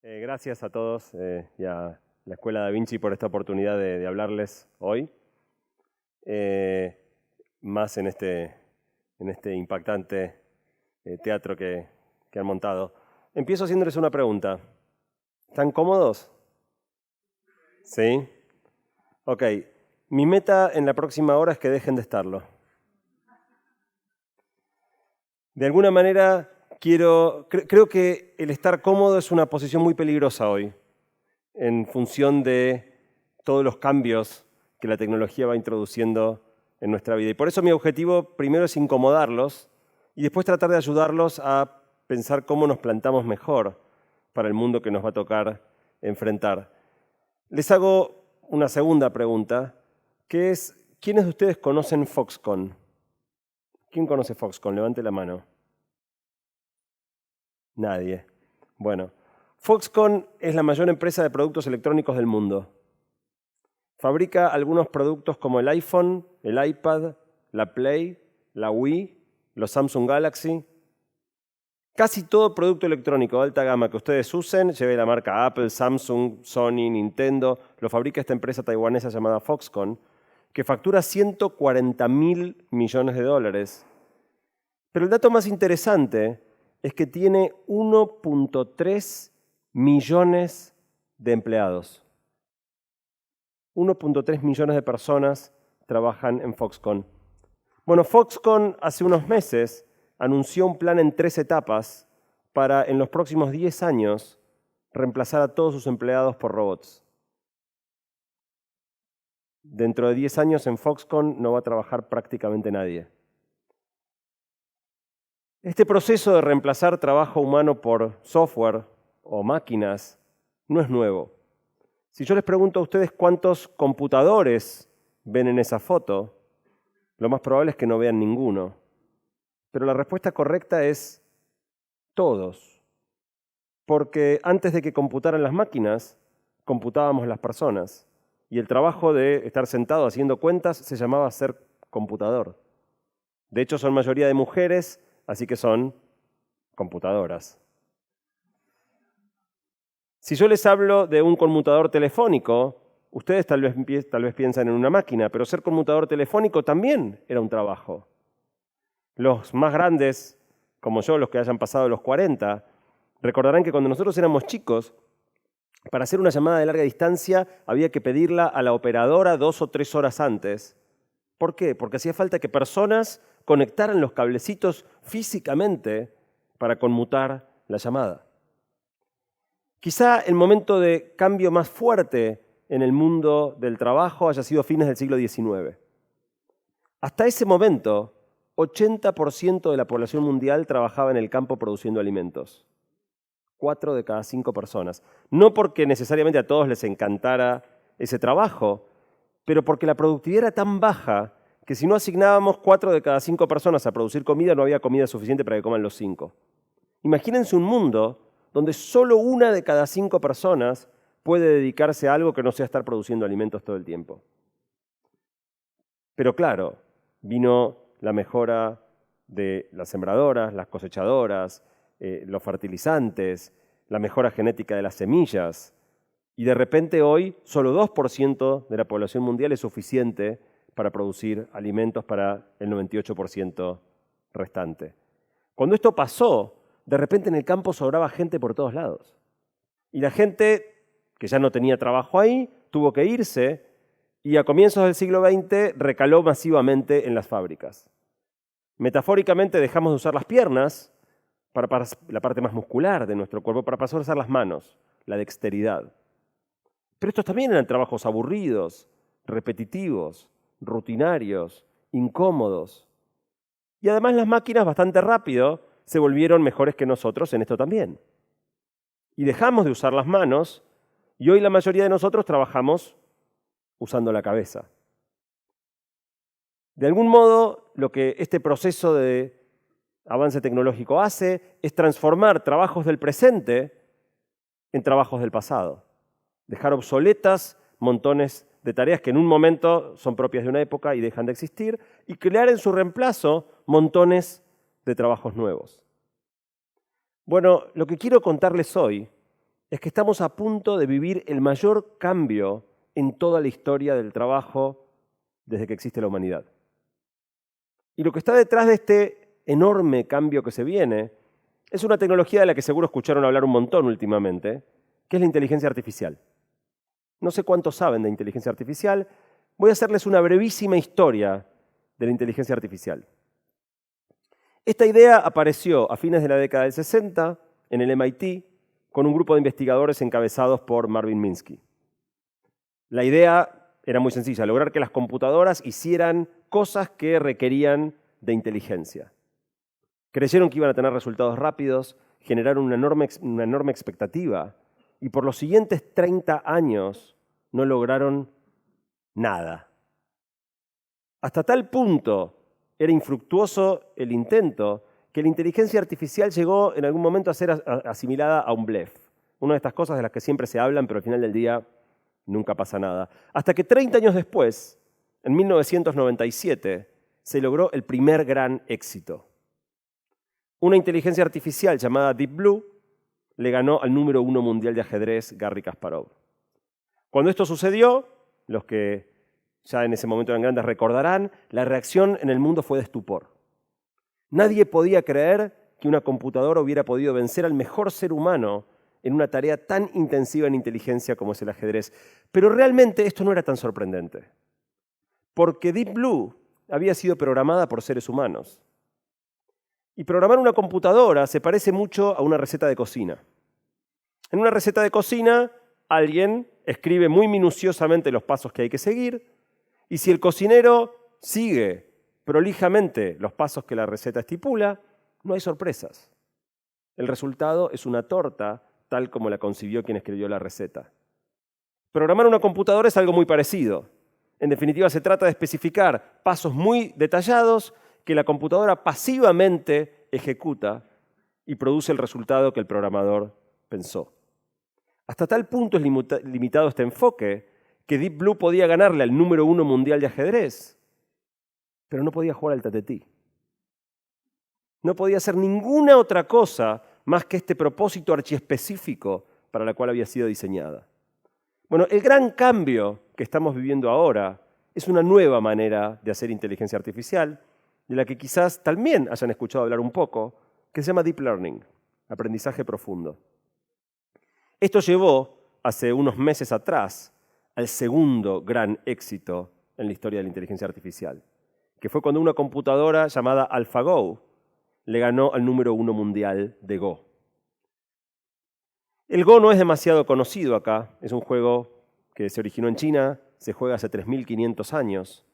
Gracias a todos y a la Escuela Da Vinci por esta oportunidad de hablarles hoy, más en este impactante teatro que han montado. Empiezo haciéndoles una pregunta. ¿Están cómodos? ¿Sí? Ok. Mi meta en la próxima hora es que dejen de estarlo. De alguna manera, creo que el estar cómodo es una posición muy peligrosa hoy, en función de todos los cambios que la tecnología va introduciendo en nuestra vida. Y por eso mi objetivo primero es incomodarlos y después tratar de ayudarlos a pensar cómo nos plantamos mejor para el mundo que nos va a tocar enfrentar. Les hago una segunda pregunta, que es, ¿quiénes de ustedes conocen Foxconn? ¿Quién conoce Foxconn? Levante la mano. Nadie. Bueno, Foxconn es la mayor empresa de productos electrónicos del mundo. Fabrica algunos productos como el iPhone, el iPad, la Play, la Wii, los Samsung Galaxy. Casi todo producto electrónico de alta gama que ustedes usen, lleve la marca Apple, Samsung, Sony, Nintendo, lo fabrica esta empresa taiwanesa llamada Foxconn, que factura 140.000 millones de dólares. Pero el dato más interesante es que tiene 1.3 millones de empleados. 1.3 millones de personas trabajan en Foxconn. Bueno, Foxconn hace unos meses anunció un plan en 3 etapas para en los próximos 10 años reemplazar a todos sus empleados por robots. Dentro de 10 años en Foxconn no va a trabajar prácticamente nadie. Este proceso de reemplazar trabajo humano por software o máquinas no es nuevo. Si yo les pregunto a ustedes cuántos computadores ven en esa foto, lo más probable es que no vean ninguno. Pero la respuesta correcta es todos. Porque antes de que computaran las máquinas, computábamos las personas. Y el trabajo de estar sentado haciendo cuentas se llamaba ser computador. De hecho, son mayoría de mujeres, así que son computadoras. Si yo les hablo de un conmutador telefónico, ustedes tal vez piensan en una máquina, pero ser conmutador telefónico también era un trabajo. Los más grandes, como yo, los que hayan pasado los 40, recordarán que cuando nosotros éramos chicos, para hacer una llamada de larga distancia había que pedirla a la operadora 2 o 3 horas antes. ¿Por qué? Porque hacía falta que personas conectaran los cablecitos físicamente para conmutar la llamada. Quizá el momento de cambio más fuerte en el mundo del trabajo haya sido fines del siglo XIX. Hasta ese momento, 80% de la población mundial trabajaba en el campo produciendo alimentos. 4 de cada 5 personas. No porque necesariamente a todos les encantara ese trabajo, pero porque la productividad era tan baja que si no asignábamos 4 de cada 5 personas a producir comida, no había comida suficiente para que coman los 5. Imagínense un mundo donde solo 1 de cada 5 personas puede dedicarse a algo que no sea estar produciendo alimentos todo el tiempo. Pero claro, vino la mejora de las sembradoras, las cosechadoras, los fertilizantes, la mejora genética de las semillas, y de repente hoy solo 2% de la población mundial es suficiente para producir alimentos para el 98% restante. Cuando esto pasó, de repente en el campo sobraba gente por todos lados. Y la gente que ya no tenía trabajo ahí tuvo que irse y a comienzos del siglo XX recaló masivamente en las fábricas. Metafóricamente dejamos de usar las piernas para la parte más muscular de nuestro cuerpo, para pasar a usar las manos, la dexteridad. Pero estos también eran trabajos aburridos, repetitivos, rutinarios, incómodos. Y además las máquinas bastante rápido se volvieron mejores que nosotros en esto también. Y dejamos de usar las manos y hoy la mayoría de nosotros trabajamos usando la cabeza. De algún modo, lo que este proceso de avance tecnológico hace es transformar trabajos del presente en trabajos del pasado. Dejar obsoletas montones de tareas que en un momento son propias de una época y dejan de existir, y crear en su reemplazo montones de trabajos nuevos. Bueno, lo que quiero contarles hoy es que estamos a punto de vivir el mayor cambio en toda la historia del trabajo desde que existe la humanidad. Y lo que está detrás de este enorme cambio que se viene es una tecnología de la que seguro escucharon hablar un montón últimamente, que es la inteligencia artificial. No sé cuántos saben de inteligencia artificial. Voy a hacerles una brevísima historia de la inteligencia artificial. Esta idea apareció a fines de la década del 60 en el MIT con un grupo de investigadores encabezados por Marvin Minsky. La idea era muy sencilla, lograr que las computadoras hicieran cosas que requerían de inteligencia. Creyeron que iban a tener resultados rápidos, generaron una enorme expectativa y por los siguientes 30 años no lograron nada. Hasta tal punto era infructuoso el intento que la inteligencia artificial llegó en algún momento a ser asimilada a un blef. Una de estas cosas de las que siempre se hablan, pero al final del día nunca pasa nada. Hasta que 30 años después, en 1997, se logró el primer gran éxito. Una inteligencia artificial llamada Deep Blue le ganó al número 1 mundial de ajedrez, Garry Kasparov. Cuando esto sucedió, los que ya en ese momento eran grandes recordarán, la reacción en el mundo fue de estupor. Nadie podía creer que una computadora hubiera podido vencer al mejor ser humano en una tarea tan intensiva en inteligencia como es el ajedrez. Pero realmente esto no era tan sorprendente, porque Deep Blue había sido programada por seres humanos. Y programar una computadora se parece mucho a una receta de cocina. En una receta de cocina, alguien escribe muy minuciosamente los pasos que hay que seguir, y si el cocinero sigue prolijamente los pasos que la receta estipula, no hay sorpresas. El resultado es una torta tal como la concibió quien escribió la receta. Programar una computadora es algo muy parecido. En definitiva, se trata de especificar pasos muy detallados que la computadora pasivamente ejecuta y produce el resultado que el programador pensó. Hasta tal punto es limitado este enfoque que Deep Blue podía ganarle al número 1 mundial de ajedrez, pero no podía jugar al tatetí. No podía hacer ninguna otra cosa más que este propósito archiespecífico para la cual había sido diseñada. Bueno, el gran cambio que estamos viviendo ahora es una nueva manera de hacer inteligencia artificial, de la que quizás también hayan escuchado hablar un poco, que se llama Deep Learning, aprendizaje profundo. Esto llevó, hace unos meses atrás, al segundo gran éxito en la historia de la inteligencia artificial, que fue cuando una computadora llamada AlphaGo le ganó al número 1 mundial de Go. El Go no es demasiado conocido acá, es un juego que se originó en China, se juega hace 3.500 años,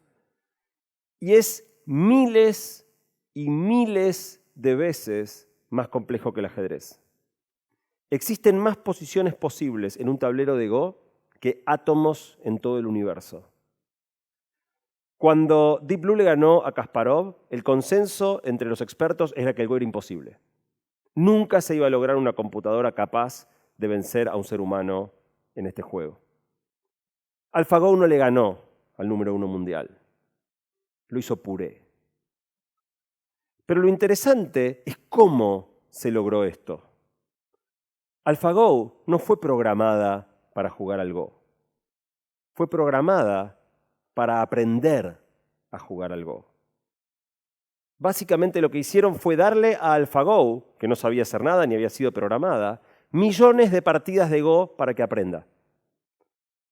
y es miles y miles de veces más complejo que el ajedrez. Existen más posiciones posibles en un tablero de Go que átomos en todo el universo. Cuando Deep Blue le ganó a Kasparov, el consenso entre los expertos era que el Go era imposible. Nunca se iba a lograr una computadora capaz de vencer a un ser humano en este juego. AlphaGo no le ganó al número 1 mundial. Lo hizo puré. Pero lo interesante es cómo se logró esto. AlphaGo no fue programada para jugar al Go. Fue programada para aprender a jugar al Go. Básicamente lo que hicieron fue darle a AlphaGo, que no sabía hacer nada ni había sido programada, millones de partidas de Go para que aprenda.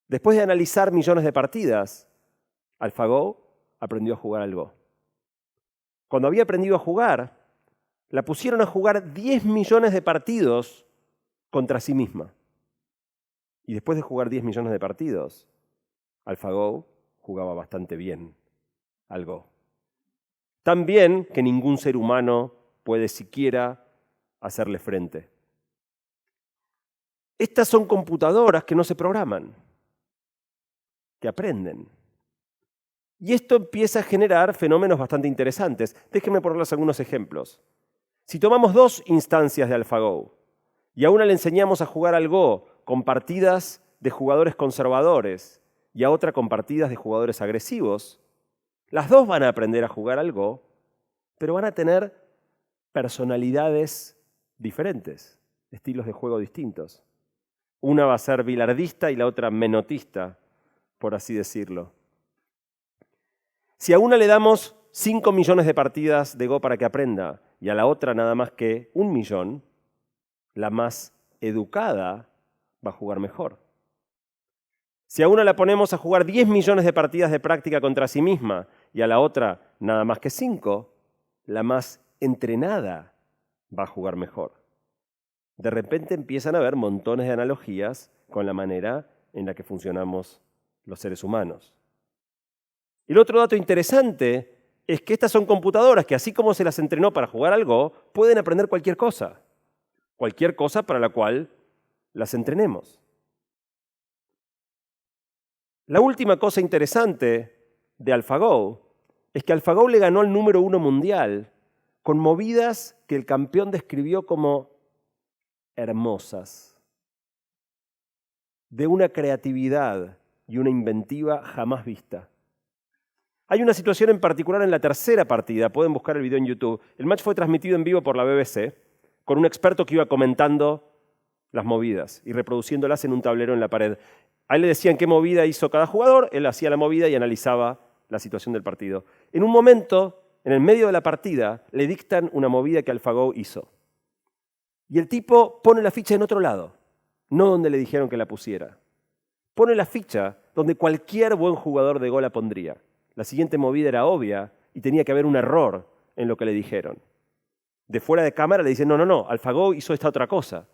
Después de analizar millones de partidas, AlphaGo aprendió a jugar al Go. Cuando había aprendido a jugar, la pusieron a jugar 10 millones de partidos contra sí misma. Y después de jugar 10 millones de partidos, AlphaGo jugaba bastante bien al Go. Tan bien que ningún ser humano puede siquiera hacerle frente. Estas son computadoras que no se programan, que aprenden. Y esto empieza a generar fenómenos bastante interesantes. Déjenme ponerles algunos ejemplos. Si tomamos dos instancias de AlphaGo y a una le enseñamos a jugar al Go con partidas de jugadores conservadores y a otra con partidas de jugadores agresivos, las dos van a aprender a jugar al Go, pero van a tener personalidades diferentes, estilos de juego distintos. Una va a ser bilardista y la otra menotista, por así decirlo. Si a una le damos 5 millones de partidas de Go para que aprenda y a la otra nada más que 1 millón, la más educada va a jugar mejor. Si a una la ponemos a jugar 10 millones de partidas de práctica contra sí misma y a la otra nada más que 5, la más entrenada va a jugar mejor. De repente empiezan a haber montones de analogías con la manera en la que funcionamos los seres humanos. Y el otro dato interesante es que estas son computadoras que, así como se las entrenó para jugar al Go, pueden aprender cualquier cosa para la cual las entrenemos. La última cosa interesante de AlphaGo es que AlphaGo le ganó al número 1 mundial con movidas que el campeón describió como hermosas, de una creatividad y una inventiva jamás vista. Hay una situación en particular en la tercera partida, pueden buscar el video en YouTube. El match fue transmitido en vivo por la BBC, con un experto que iba comentando las movidas y reproduciéndolas en un tablero en la pared. A él le decían qué movida hizo cada jugador, él hacía la movida y analizaba la situación del partido. En un momento, en el medio de la partida, le dictan una movida que AlphaGo hizo. Y el tipo pone la ficha en otro lado, no donde le dijeron que la pusiera. Pone la ficha donde cualquier buen jugador de Go la pondría. La siguiente movida era obvia y tenía que haber un error en lo que le dijeron. De fuera de cámara le dicen, no, AlphaGo hizo esta otra cosa.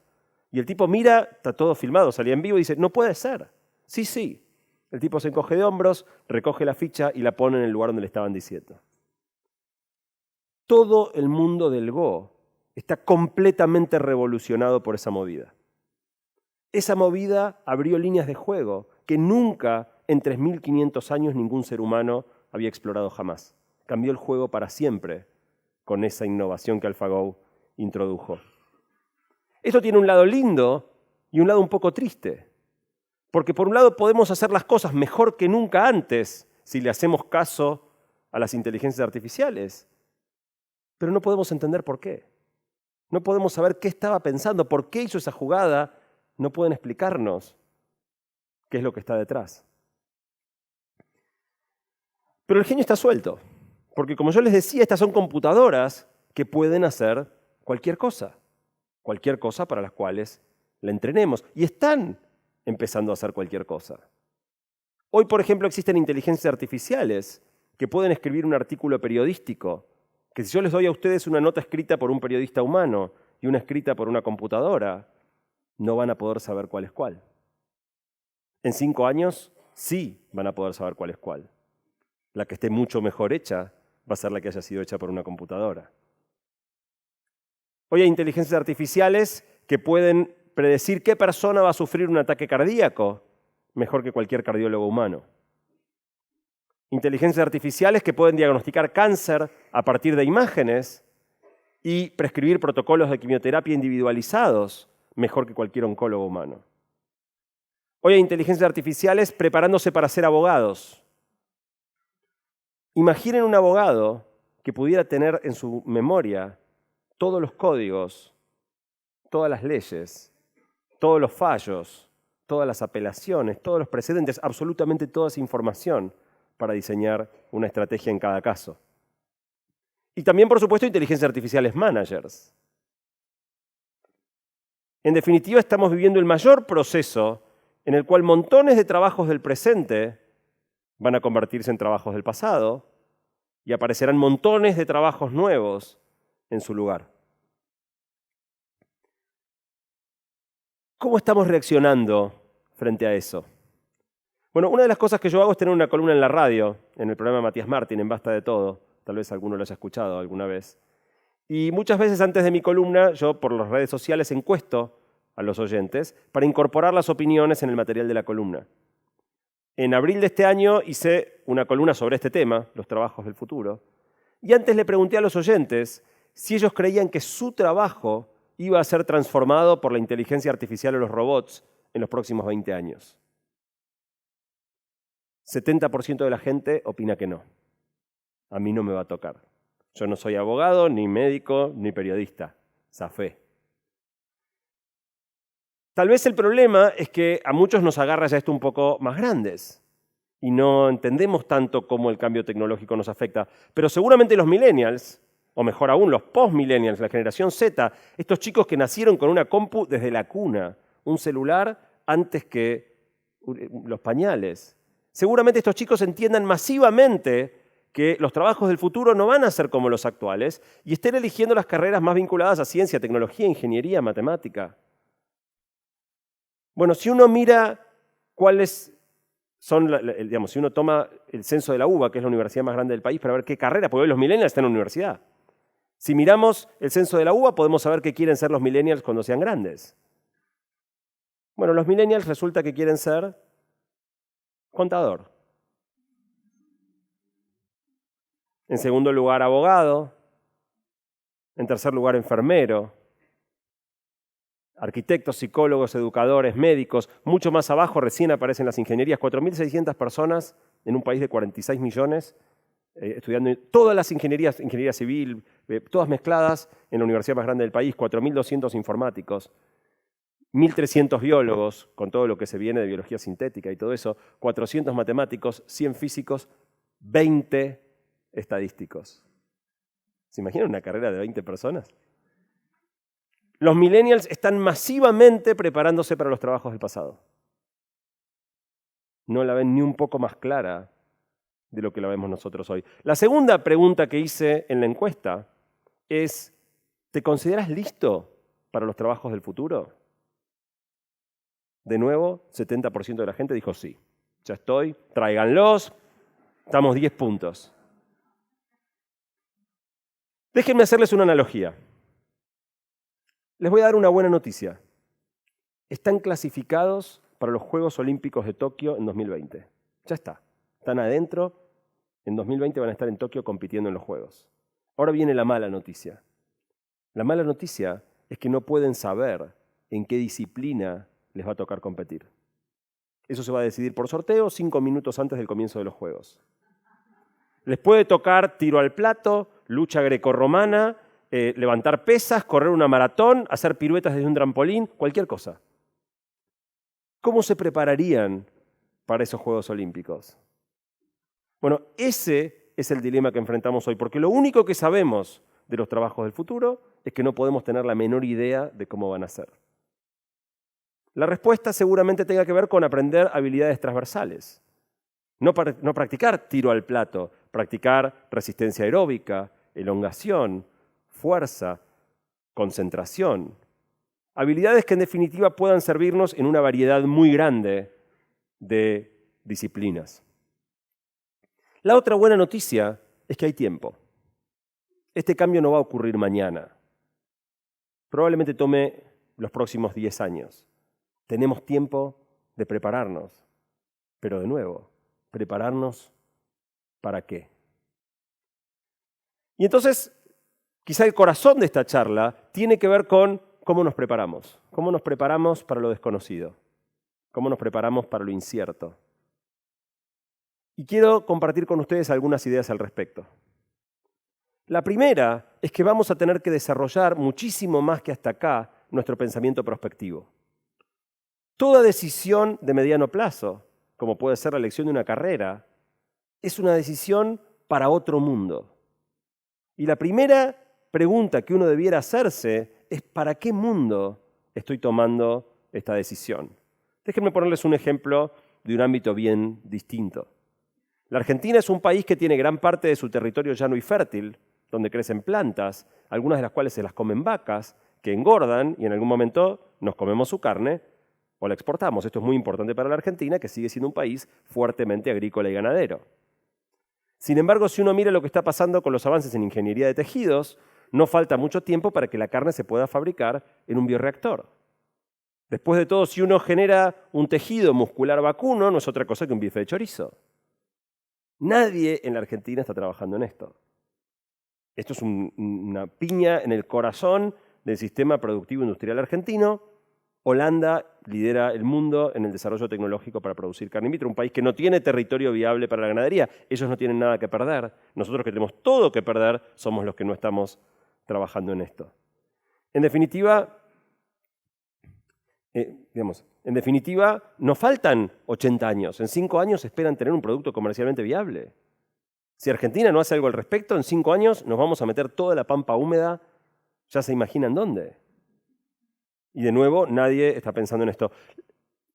Y el tipo mira, está todo filmado, salía en vivo y dice, no puede ser. Sí. El tipo se encoge de hombros, recoge la ficha y la pone en el lugar donde le estaban diciendo. Todo el mundo del Go está completamente revolucionado por esa movida. Esa movida abrió líneas de juego que nunca en 3.500 años ningún ser humano había explorado jamás. Cambió el juego para siempre con esa innovación que AlphaGo introdujo. Esto tiene un lado lindo y un lado un poco triste. Porque por un lado podemos hacer las cosas mejor que nunca antes si le hacemos caso a las inteligencias artificiales. Pero no podemos entender por qué. No podemos saber qué estaba pensando, por qué hizo esa jugada. No pueden explicarnos qué es lo que está detrás. Pero el genio está suelto. Porque como yo les decía, estas son computadoras que pueden hacer cualquier cosa para las cuales la entrenemos. Y están empezando a hacer cualquier cosa. Hoy, por ejemplo, existen inteligencias artificiales que pueden escribir un artículo periodístico, que si yo les doy a ustedes una nota escrita por un periodista humano y una escrita por una computadora, no van a poder saber cuál es cuál. En 5 años sí van a poder saber cuál es cuál. La que esté mucho mejor hecha va a ser la que haya sido hecha por una computadora. Hoy hay inteligencias artificiales que pueden predecir qué persona va a sufrir un ataque cardíaco mejor que cualquier cardiólogo humano. Inteligencias artificiales que pueden diagnosticar cáncer a partir de imágenes y prescribir protocolos de quimioterapia individualizados mejor que cualquier oncólogo humano. Hoy hay inteligencias artificiales preparándose para ser abogados. Imaginen un abogado que pudiera tener en su memoria todos los códigos, todas las leyes, todos los fallos, todas las apelaciones, todos los precedentes, absolutamente toda esa información para diseñar una estrategia en cada caso. Y también, por supuesto, inteligencias artificiales managers. En definitiva, estamos viviendo el mayor proceso en el cual montones de trabajos del presente van a convertirse en trabajos del pasado y aparecerán montones de trabajos nuevos en su lugar. ¿Cómo estamos reaccionando frente a eso? Bueno, una de las cosas que yo hago es tener una columna en la radio, en el programa de Matías Martín, en Basta de Todo. Tal vez alguno lo haya escuchado alguna vez. Y muchas veces antes de mi columna, yo por las redes sociales encuesto a los oyentes para incorporar las opiniones en el material de la columna. En abril de este año hice una columna sobre este tema, los trabajos del futuro, y antes le pregunté a los oyentes si ellos creían que su trabajo iba a ser transformado por la inteligencia artificial o los robots en los próximos 20 años. 70% de la gente opina que no. A mí no me va a tocar. Yo no soy abogado, ni médico, ni periodista. Zafé. Tal vez el problema es que a muchos nos agarra ya esto un poco más grandes y no entendemos tanto cómo el cambio tecnológico nos afecta. Pero seguramente los millennials, o mejor aún los post-millennials, la generación Z, estos chicos que nacieron con una compu desde la cuna, un celular antes que los pañales. Seguramente estos chicos entiendan masivamente que los trabajos del futuro no van a ser como los actuales y estén eligiendo las carreras más vinculadas a ciencia, tecnología, ingeniería, matemática. Bueno, si uno mira cuáles son, si uno toma el censo de la UBA, que es la universidad más grande del país, para ver qué carrera, porque hoy los millennials están en la universidad. Si miramos el censo de la UBA, podemos saber qué quieren ser los millennials cuando sean grandes. Bueno, los millennials resulta que quieren ser contador. En segundo lugar, abogado. En tercer lugar, enfermero. Arquitectos, psicólogos, educadores, médicos. Mucho más abajo recién aparecen las ingenierías. 4.600 personas en un país de 46 millones estudiando todas las ingenierías, ingeniería civil, todas mezcladas en la universidad más grande del país. 4.200 informáticos. 1.300 biólogos, con todo lo que se viene de biología sintética y todo eso. 400 matemáticos, 100 físicos, 20 estadísticos. ¿Se imaginan una carrera de 20 personas? Los millennials están masivamente preparándose para los trabajos del pasado. No la ven ni un poco más clara de lo que la vemos nosotros hoy. La segunda pregunta que hice en la encuesta es, ¿te consideras listo para los trabajos del futuro? De nuevo, 70% de la gente dijo sí. Ya estoy, tráiganlos, estamos 10 puntos. Déjenme hacerles una analogía. Les voy a dar una buena noticia. Están clasificados para los Juegos Olímpicos de Tokio en 2020. Ya está. Están adentro. En 2020 van a estar en Tokio compitiendo en los Juegos. Ahora viene la mala noticia. La mala noticia es que no pueden saber en qué disciplina les va a tocar competir. Eso se va a decidir por sorteo 5 minutos antes del comienzo de los Juegos. Les puede tocar tiro al plato, lucha grecorromana, levantar pesas, correr una maratón, hacer piruetas desde un trampolín, cualquier cosa. ¿Cómo se prepararían para esos Juegos Olímpicos? Bueno, ese es el dilema que enfrentamos hoy, porque lo único que sabemos de los trabajos del futuro es que no podemos tener la menor idea de cómo van a ser. La respuesta seguramente tenga que ver con aprender habilidades transversales. No practicar tiro al plato, practicar resistencia aeróbica, elongación, fuerza, concentración. Habilidades que en definitiva puedan servirnos en una variedad muy grande de disciplinas. La otra buena noticia es que hay tiempo. Este cambio no va a ocurrir mañana. Probablemente tome los próximos 10 años. Tenemos tiempo de prepararnos. Pero de nuevo, ¿prepararnos para qué? Y entonces, quizá el corazón de esta charla tiene que ver con cómo nos preparamos. Cómo nos preparamos para lo desconocido. Cómo nos preparamos para lo incierto. Y quiero compartir con ustedes algunas ideas al respecto. La primera es que vamos a tener que desarrollar muchísimo más que hasta acá nuestro pensamiento prospectivo. Toda decisión de mediano plazo, como puede ser la elección de una carrera, es una decisión para otro mundo. Y la primera pregunta que uno debiera hacerse es ¿para qué mundo estoy tomando esta decisión? Déjenme ponerles un ejemplo de un ámbito bien distinto. La Argentina es un país que tiene gran parte de su territorio llano y fértil, donde crecen plantas, algunas de las cuales se las comen vacas, que engordan y en algún momento nos comemos su carne o la exportamos. Esto es muy importante para la Argentina, que sigue siendo un país fuertemente agrícola y ganadero. Sin embargo, si uno mira lo que está pasando con los avances en ingeniería de tejidos, no falta mucho tiempo para que la carne se pueda fabricar en un bioreactor. Después de todo, si uno genera un tejido muscular vacuno, no es otra cosa que un bife de chorizo. Nadie en la Argentina está trabajando en esto. Esto es una piña en el corazón del sistema productivo industrial argentino. Holanda lidera el mundo en el desarrollo tecnológico para producir carne in vitro, un país que no tiene territorio viable para la ganadería. Ellos no tienen nada que perder. Nosotros que tenemos todo que perder somos los que no estamos trabajando en esto. En definitiva, En definitiva, nos faltan 80 años. En 5 años esperan tener un producto comercialmente viable. Si Argentina no hace algo al respecto, en 5 años nos vamos a meter toda la pampa húmeda, ya se imaginan dónde. Y de nuevo, nadie está pensando en esto.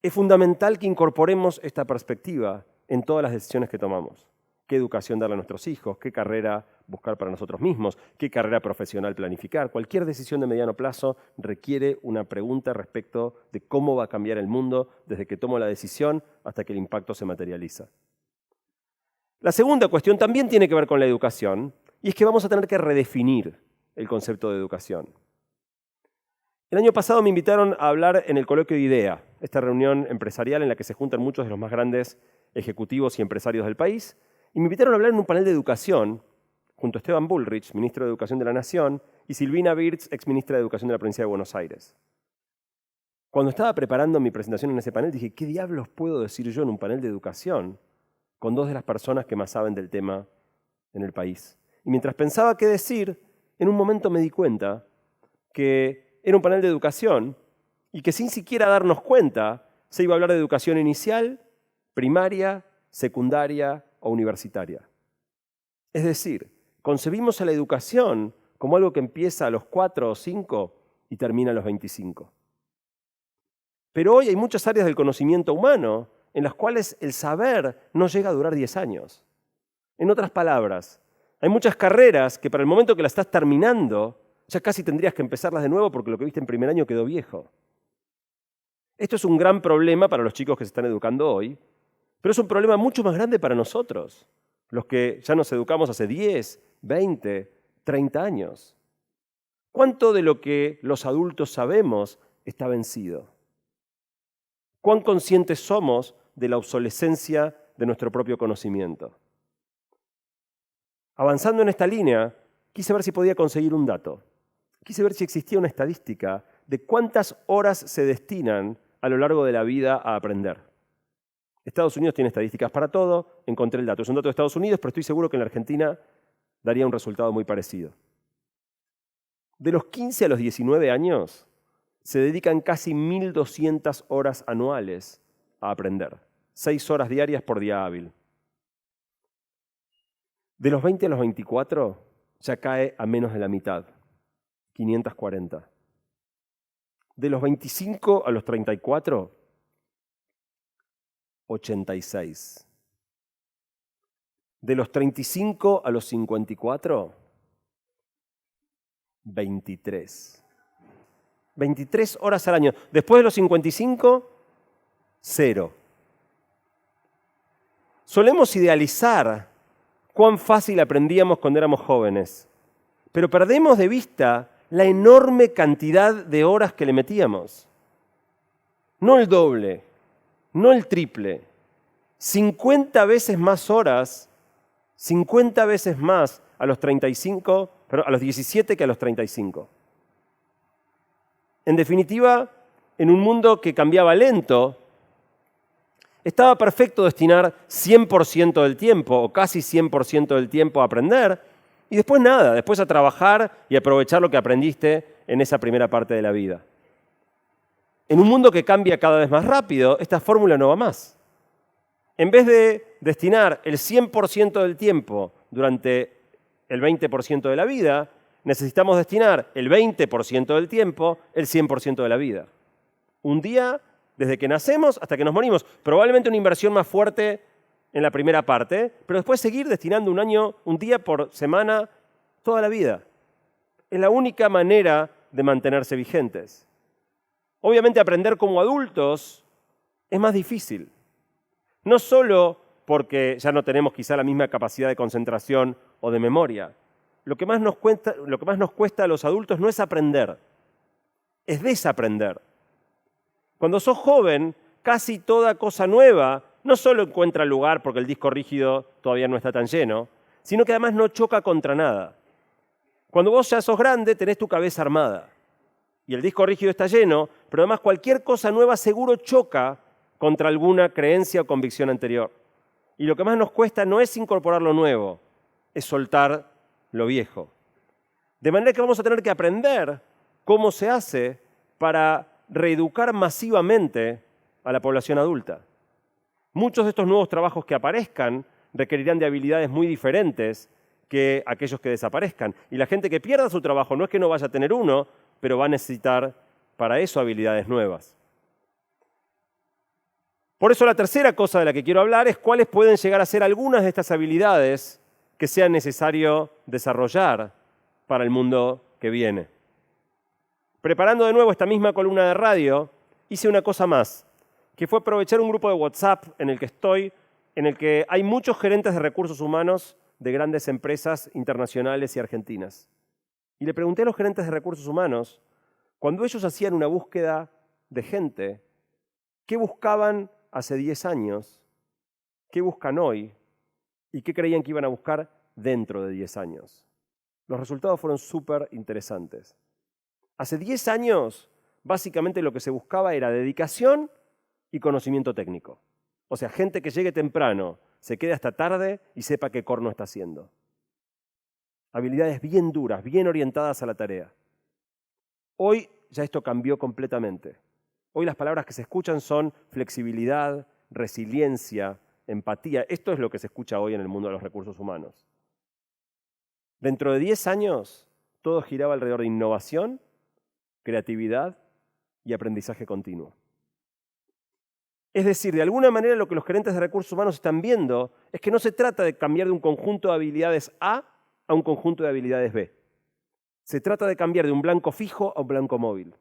Es fundamental que incorporemos esta perspectiva en todas las decisiones que tomamos. ¿Qué educación darle a nuestros hijos? ¿Qué carrera buscar para nosotros mismos? ¿Qué carrera profesional planificar? Cualquier decisión de mediano plazo requiere una pregunta respecto de cómo va a cambiar el mundo desde que tomo la decisión hasta que el impacto se materializa. La segunda cuestión también tiene que ver con la educación, y es que vamos a tener que redefinir el concepto de educación. El año pasado me invitaron a hablar en el coloquio de IDEA, esta reunión empresarial en la que se juntan muchos de los más grandes ejecutivos y empresarios del país, y me invitaron a hablar en un panel de educación junto a Esteban Bullrich, ministro de Educación de la Nación, y Silvina Birz, exministra de Educación de la Provincia de Buenos Aires. Cuando estaba preparando mi presentación en ese panel, dije, ¿qué diablos puedo decir yo en un panel de educación con dos de las personas que más saben del tema en el país? Y mientras pensaba qué decir, en un momento me di cuenta que era un panel de educación y que sin siquiera darnos cuenta se iba a hablar de educación inicial, primaria, secundaria o universitaria. Es decir, concebimos a la educación como algo que empieza a los 4 o 5 y termina a los 25. Pero hoy hay muchas áreas del conocimiento humano en las cuales el saber no llega a durar 10 años. En otras palabras, hay muchas carreras que para el momento que las estás terminando, ya casi tendrías que empezarlas de nuevo porque lo que viste en primer año quedó viejo. Esto es un gran problema para los chicos que se están educando hoy, pero es un problema mucho más grande para nosotros, los que ya nos educamos hace 10, 20, 30 años. ¿Cuánto de lo que los adultos sabemos está vencido? ¿Cuán conscientes somos de la obsolescencia de nuestro propio conocimiento? Avanzando en esta línea, quise ver si podía conseguir un dato. Quise ver si existía una estadística de cuántas horas se destinan a lo largo de la vida a aprender. Estados Unidos tiene estadísticas para todo, encontré el dato. Es un dato de Estados Unidos, pero estoy seguro que en la Argentina daría un resultado muy parecido. De los 15 a los 19 años, se dedican casi 1.200 horas anuales a aprender. 6 horas diarias por día hábil. De los 20 a los 24, ya cae a menos de la mitad, 540. De los 25 a los 34, 86. De los 35 a los 54, 23. 23 horas al año. Después de los 55, 0. Solemos idealizar cuán fácil aprendíamos cuando éramos jóvenes, pero perdemos de vista la enorme cantidad de horas que le metíamos. No el doble, no el triple. 50 veces más horas, 50 veces más a los 35, a los 17 que a los 35. En definitiva, en un mundo que cambiaba lento, estaba perfecto destinar 100% del tiempo o casi 100% del tiempo a aprender y después nada, después a trabajar y aprovechar lo que aprendiste en esa primera parte de la vida. En un mundo que cambia cada vez más rápido, esta fórmula no va más. En vez de destinar el 100% del tiempo durante el 20% de la vida, necesitamos destinar el 20% del tiempo el 100% de la vida. Un día desde que nacemos hasta que nos morimos. Probablemente una inversión más fuerte en la primera parte, pero después seguir destinando un día por semana, toda la vida. Es la única manera de mantenerse vigentes. Obviamente aprender como adultos es más difícil. No solo porque ya no tenemos quizá la misma capacidad de concentración o de memoria. Lo que más nos cuesta a los adultos no es aprender, es desaprender. Cuando sos joven, casi toda cosa nueva no solo encuentra lugar porque el disco rígido todavía no está tan lleno, sino que además no choca contra nada. Cuando vos ya sos grande, tenés tu cabeza armada y el disco rígido está lleno, pero además cualquier cosa nueva seguro choca contra alguna creencia o convicción anterior. Y lo que más nos cuesta no es incorporar lo nuevo, es soltar lo viejo. De manera que vamos a tener que aprender cómo se hace para reeducar masivamente a la población adulta. Muchos de estos nuevos trabajos que aparezcan requerirán de habilidades muy diferentes que aquellos que desaparezcan. Y la gente que pierda su trabajo no es que no vaya a tener uno, pero va a necesitar para eso habilidades nuevas. Por eso la tercera cosa de la que quiero hablar es cuáles pueden llegar a ser algunas de estas habilidades que sea necesario desarrollar para el mundo que viene. Preparando de nuevo esta misma columna de radio, hice una cosa más, que fue aprovechar un grupo de WhatsApp en el que estoy, en el que hay muchos gerentes de recursos humanos de grandes empresas internacionales y argentinas. Y le pregunté a los gerentes de recursos humanos, cuando ellos hacían una búsqueda de gente, ¿qué buscaban hace 10 años? ¿Qué buscan hoy? ¿Y qué creían que iban a buscar dentro de 10 años? Los resultados fueron súper interesantes. Hace 10 años, básicamente lo que se buscaba era dedicación y conocimiento técnico. O sea, gente que llegue temprano, se quede hasta tarde y sepa qué corno está haciendo. Habilidades bien duras, bien orientadas a la tarea. Hoy ya esto cambió completamente. Hoy las palabras que se escuchan son flexibilidad, resiliencia, empatía. Esto es lo que se escucha hoy en el mundo de los recursos humanos. Dentro de 10 años, todo giraba alrededor de innovación, creatividad y aprendizaje continuo. Es decir, de alguna manera lo que los gerentes de recursos humanos están viendo es que no se trata de cambiar de un conjunto de habilidades A a un conjunto de habilidades B. Se trata de cambiar de un blanco fijo a un blanco móvil.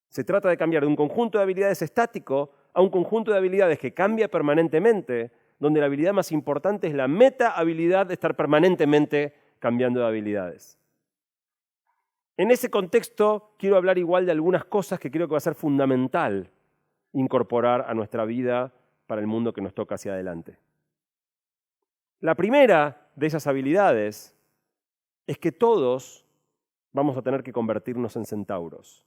Se trata de cambiar de un conjunto de habilidades estático a un conjunto de habilidades que cambia permanentemente, donde la habilidad más importante es la meta-habilidad de estar permanentemente cambiando de habilidades. En ese contexto quiero hablar igual de algunas cosas que creo que va a ser fundamental incorporar a nuestra vida para el mundo que nos toca hacia adelante. La primera de esas habilidades es que todos vamos a tener que convertirnos en centauros.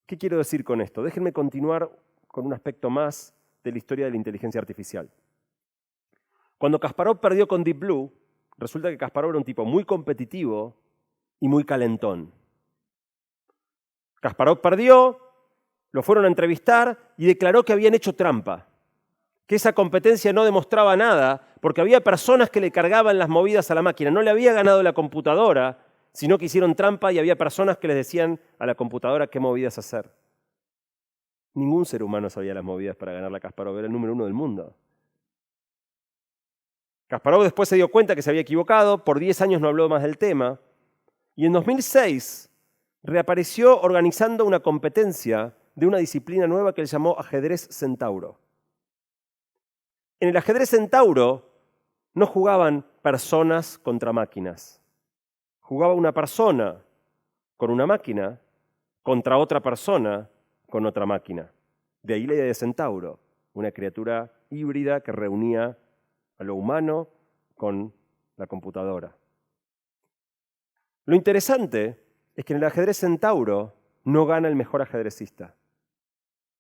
¿Qué quiero decir con esto? Déjenme continuar con un aspecto más de la historia de la inteligencia artificial. Cuando Kasparov perdió con Deep Blue, resulta que Kasparov era un tipo muy competitivo y muy calentón. Kasparov perdió, lo fueron a entrevistar y declaró que habían hecho trampa, que esa competencia no demostraba nada porque había personas que le cargaban las movidas a la máquina. No le había ganado la computadora, sino que hicieron trampa y había personas que les decían a la computadora qué movidas hacer. Ningún ser humano sabía las movidas para ganar a Kasparov, era el número 1 del mundo. Kasparov después se dio cuenta que se había equivocado, por 10 años no habló más del tema, y en 2006 reapareció organizando una competencia de una disciplina nueva que él llamó ajedrez centauro. En el ajedrez centauro no jugaban personas contra máquinas. Jugaba una persona con una máquina contra otra persona con otra máquina. De ahí la idea de centauro, una criatura híbrida que reunía a lo humano con la computadora. Lo interesante es que en el ajedrez centauro no gana el mejor ajedrecista,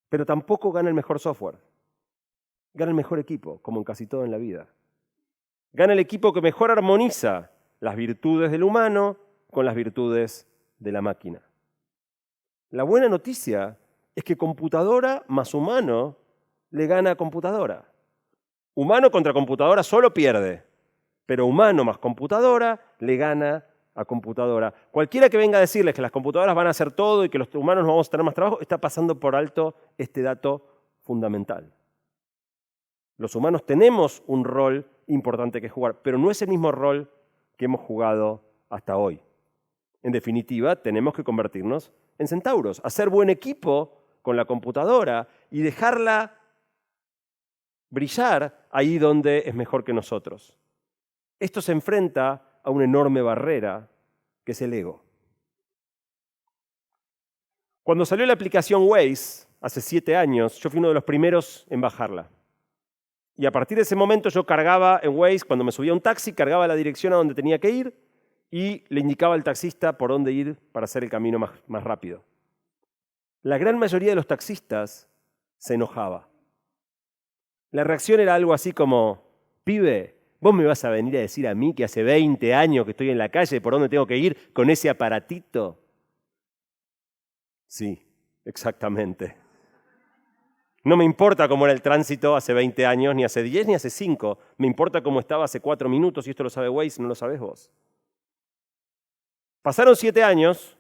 pero tampoco gana el mejor software. Gana el mejor equipo, como en casi todo en la vida. Gana el equipo que mejor armoniza las virtudes del humano con las virtudes de la máquina. La buena noticia es que computadora más humano le gana a computadora. Humano contra computadora solo pierde, pero humano más computadora le gana a computadora. Cualquiera que venga a decirles que las computadoras van a hacer todo y que los humanos no vamos a tener más trabajo, está pasando por alto este dato fundamental. Los humanos tenemos un rol importante que jugar, pero no es el mismo rol que hemos jugado hasta hoy. En definitiva, tenemos que convertirnos en centauros, hacer buen equipo con la computadora y dejarla brillar ahí donde es mejor que nosotros. Esto se enfrenta a una enorme barrera, que es el ego. Cuando salió la aplicación Waze, hace 7 años, yo fui uno de los primeros en bajarla. Y a partir de ese momento yo cargaba en Waze, cuando me subía a un taxi, cargaba la dirección a donde tenía que ir y le indicaba al taxista por dónde ir para hacer el camino más rápido. La gran mayoría de los taxistas se enojaba. La reacción era algo así como, pibe, ¿vos me vas a venir a decir a mí que hace 20 años que estoy en la calle por dónde tengo que ir con ese aparatito? Sí, exactamente. No me importa cómo era el tránsito hace 20 años, ni hace 10, ni hace 5. Me importa cómo estaba hace 4 minutos, y esto lo sabe Waze, no lo sabes vos. Pasaron 7 años,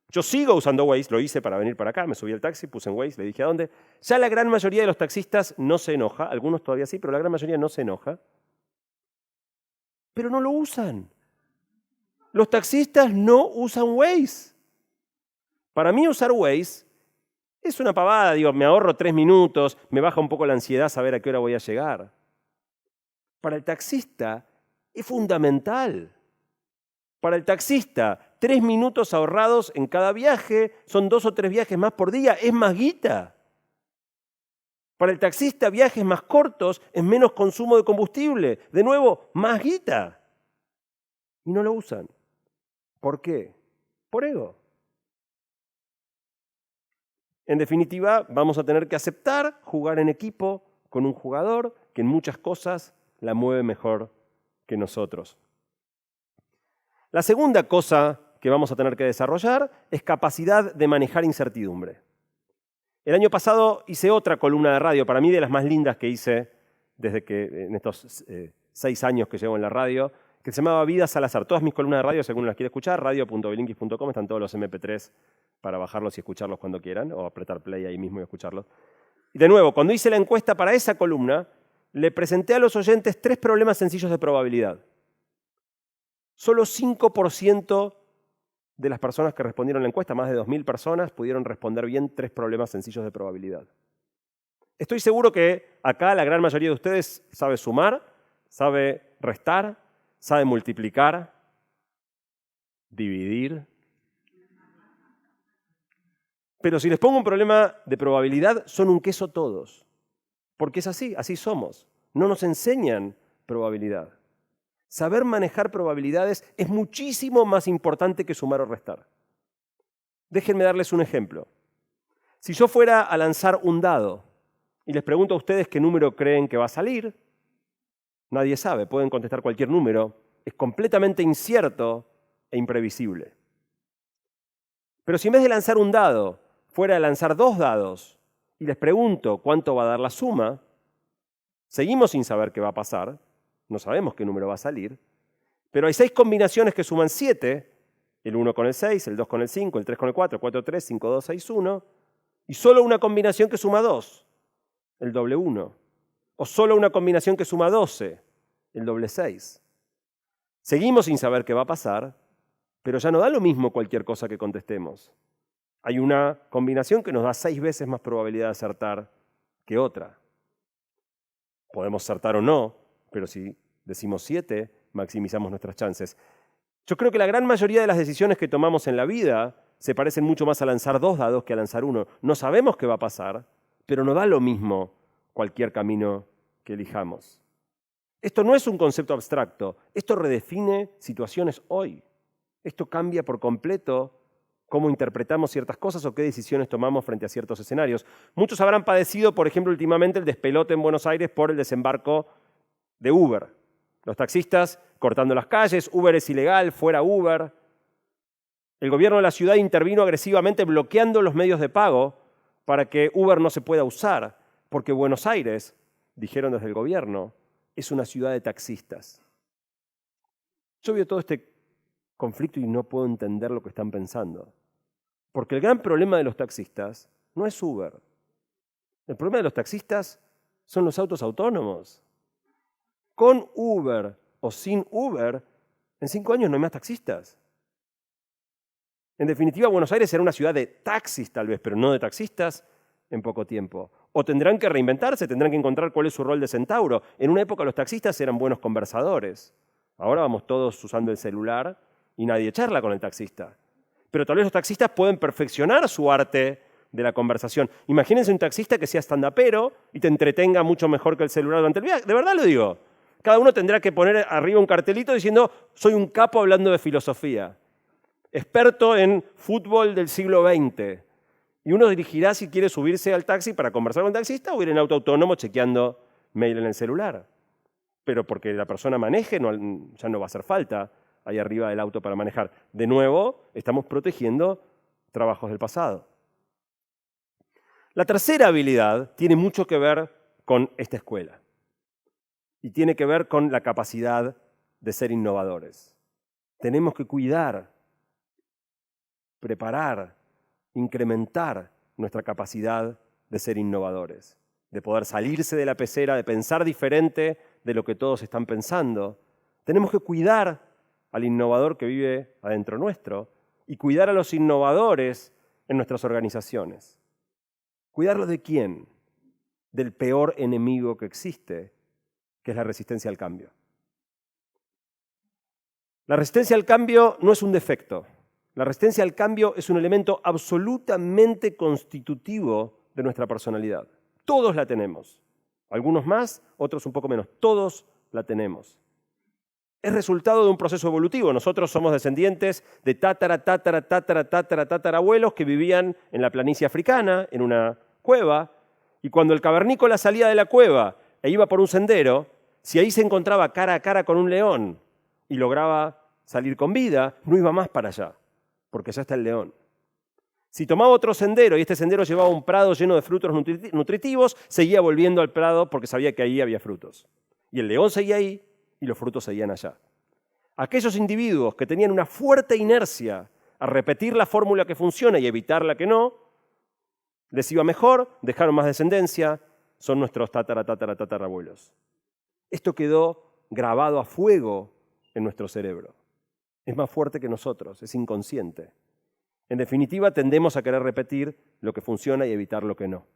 yo sigo usando Waze, lo hice para venir para acá, me subí al taxi, puse en Waze, le dije a dónde. Ya la gran mayoría de los taxistas no se enoja, algunos todavía sí, pero la gran mayoría no se enoja. Pero no lo usan. Los taxistas no usan Waze. Para mí usar Waze es una pavada, digo, me ahorro 3 minutos, me baja un poco la ansiedad saber a qué hora voy a llegar. Para el taxista es fundamental. Para el taxista, 3 minutos ahorrados en cada viaje, son 2 o 3 viajes más por día, es más guita. Para el taxista, viajes más cortos es menos consumo de combustible. De nuevo, más guita. Y no lo usan. ¿Por qué? Por ego. En definitiva, vamos a tener que aceptar jugar en equipo con un jugador que en muchas cosas la mueve mejor que nosotros. La segunda cosa que vamos a tener que desarrollar es capacidad de manejar incertidumbre. El año pasado hice otra columna de radio, para mí de las más lindas que hice desde que en estos 6 años que llevo en la radio, que se llamaba Vidas al azar. Todas mis columnas de radio, si alguno las quiere escuchar, radio.bilinkis.com, están todos los MP3 para bajarlos y escucharlos cuando quieran, o apretar play ahí mismo y escucharlos. Y de nuevo, cuando hice la encuesta para esa columna, le presenté a los oyentes 3 problemas sencillos de probabilidad. Solo 5% de las personas que respondieron la encuesta, más de 2.000 personas, pudieron responder bien 3 problemas sencillos de probabilidad. Estoy seguro que acá la gran mayoría de ustedes sabe sumar, sabe restar, sabe multiplicar, dividir. Pero si les pongo un problema de probabilidad, son un queso todos. Porque es así, así somos. No nos enseñan probabilidad. Saber manejar probabilidades es muchísimo más importante que sumar o restar. Déjenme darles un ejemplo. Si yo fuera a lanzar un dado y les pregunto a ustedes qué número creen que va a salir, nadie sabe, pueden contestar cualquier número. Es completamente incierto e imprevisible. Pero si en vez de lanzar un dado, fuera a lanzar 2 dados y les pregunto cuánto va a dar la suma, seguimos sin saber qué va a pasar, no sabemos qué número va a salir, pero hay 6 combinaciones que suman 7, el 1 con el 6, el 2 con el 5, el 3 con el 4, 4, 3, 5, 2, 6, 1, y solo una combinación que suma 2, el doble 1, o solo una combinación que suma 12, el doble 6. Seguimos sin saber qué va a pasar, pero ya no da lo mismo cualquier cosa que contestemos. Hay una combinación que nos da 6 veces más probabilidad de acertar que otra. Podemos acertar o no, pero si decimos 7, maximizamos nuestras chances. Yo creo que la gran mayoría de las decisiones que tomamos en la vida se parecen mucho más a lanzar 2 dados que a lanzar 1. No sabemos qué va a pasar, pero no da lo mismo cualquier camino que elijamos. Esto no es un concepto abstracto, esto redefine situaciones hoy. Esto cambia por completo cómo interpretamos ciertas cosas o qué decisiones tomamos frente a ciertos escenarios. Muchos habrán padecido, por ejemplo, últimamente el despelote en Buenos Aires por el desembarco de Uber. Los taxistas cortando las calles, Uber es ilegal, fuera Uber. El gobierno de la ciudad intervino agresivamente bloqueando los medios de pago para que Uber no se pueda usar, porque Buenos Aires, dijeron desde el gobierno, es una ciudad de taxistas. Yo veo todo este conflicto y no puedo entender lo que están pensando. Porque el gran problema de los taxistas no es Uber. El problema de los taxistas son los autos autónomos. Con Uber o sin Uber, en 5 años no hay más taxistas. En definitiva, Buenos Aires será una ciudad de taxis tal vez, pero no de taxistas en poco tiempo. O tendrán que reinventarse, tendrán que encontrar cuál es su rol de centauro. En una época los taxistas eran buenos conversadores. Ahora vamos todos usando el celular y nadie charla con el taxista. Pero tal vez los taxistas pueden perfeccionar su arte de la conversación. Imagínense un taxista que sea stand-upero y te entretenga mucho mejor que el celular durante el viaje. De verdad lo digo. Cada uno tendrá que poner arriba un cartelito diciendo soy un capo hablando de filosofía. Experto en fútbol del siglo XX. Y uno dirigirá si quiere subirse al taxi para conversar con el taxista o ir en auto autónomo chequeando mail en el celular. Pero porque la persona maneje ya no va a hacer falta ahí arriba del auto para manejar. De nuevo, estamos protegiendo trabajos del pasado. La tercera habilidad tiene mucho que ver con esta escuela y tiene que ver con la capacidad de ser innovadores. Tenemos que cuidar, preparar, incrementar nuestra capacidad de ser innovadores, de poder salirse de la pecera, de pensar diferente de lo que todos están pensando. Tenemos que cuidar al innovador que vive adentro nuestro y cuidar a los innovadores en nuestras organizaciones. ¿Cuidarlos de quién? Del peor enemigo que existe, que es la resistencia al cambio. La resistencia al cambio no es un defecto. La resistencia al cambio es un elemento absolutamente constitutivo de nuestra personalidad. Todos la tenemos. Algunos más, otros un poco menos. Todos la tenemos. Es resultado de un proceso evolutivo. Nosotros somos descendientes de tatarabuelos que vivían en la planicie africana, en una cueva, y cuando el cavernícola salía de la cueva e iba por un sendero, si ahí se encontraba cara a cara con un león y lograba salir con vida, no iba más para allá, porque ya está el león. Si tomaba otro sendero y este sendero llevaba a un prado lleno de frutos nutritivos, seguía volviendo al prado porque sabía que ahí había frutos. Y el león seguía ahí y los frutos seguían allá. Aquellos individuos que tenían una fuerte inercia a repetir la fórmula que funciona y evitar la que no, les iba mejor, dejaron más descendencia, son nuestros tatarabuelos. Esto quedó grabado a fuego en nuestro cerebro. Es más fuerte que nosotros, es inconsciente. En definitiva, tendemos a querer repetir lo que funciona y evitar lo que no.